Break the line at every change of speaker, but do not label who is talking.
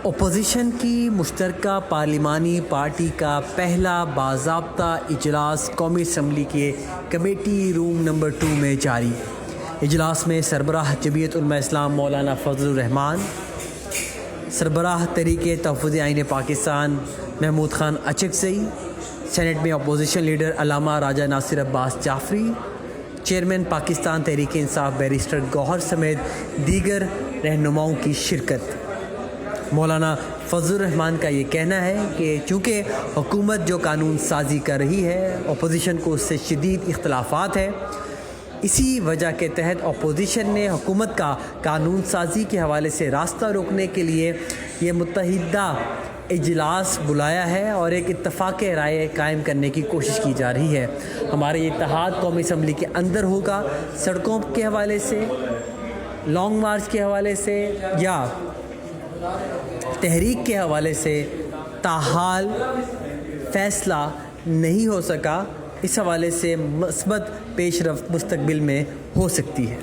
Opposition کی مشترکہ پارلیمانی پارٹی کا پہلا باضابطہ اجلاس قومی اسمبلی کے کمیٹی روم نمبر 2 میں جاری۔ اجلاس میں سربراہ جمعیت علماء اسلام مولانا فضل الرحمان، سربراہ تحریک تحفظ آئین پاکستان محمود خان اچکزئی، سینٹ میں اپوزیشن لیڈر علامہ راجہ ناصر عباس جعفری، چیئرمین پاکستان تحریک انصاف بیرسٹر گوہر سمیت دیگر رہنماؤں کی شرکت۔ مولانا فضل الرحمان کا یہ کہنا ہے کہ چونکہ حکومت جو قانون سازی کر رہی ہے اپوزیشن کو اس سے شدید اختلافات ہیں، اسی وجہ کے تحت اپوزیشن نے حکومت کا قانون سازی کے حوالے سے راستہ روکنے کے لیے یہ متحدہ اجلاس بلایا ہے اور ایک اتفاق رائے قائم کرنے کی کوشش کی جا رہی ہے۔ ہمارا یہ اتحاد قومی اسمبلی کے اندر ہوگا، سڑکوں کے حوالے سے، لانگ مارچ کے حوالے سے یا تحریک کے حوالے سے تاحال فیصلہ نہیں ہو سکا۔ اس حوالے سے مثبت پیش رفت مستقبل میں ہو سکتی ہے۔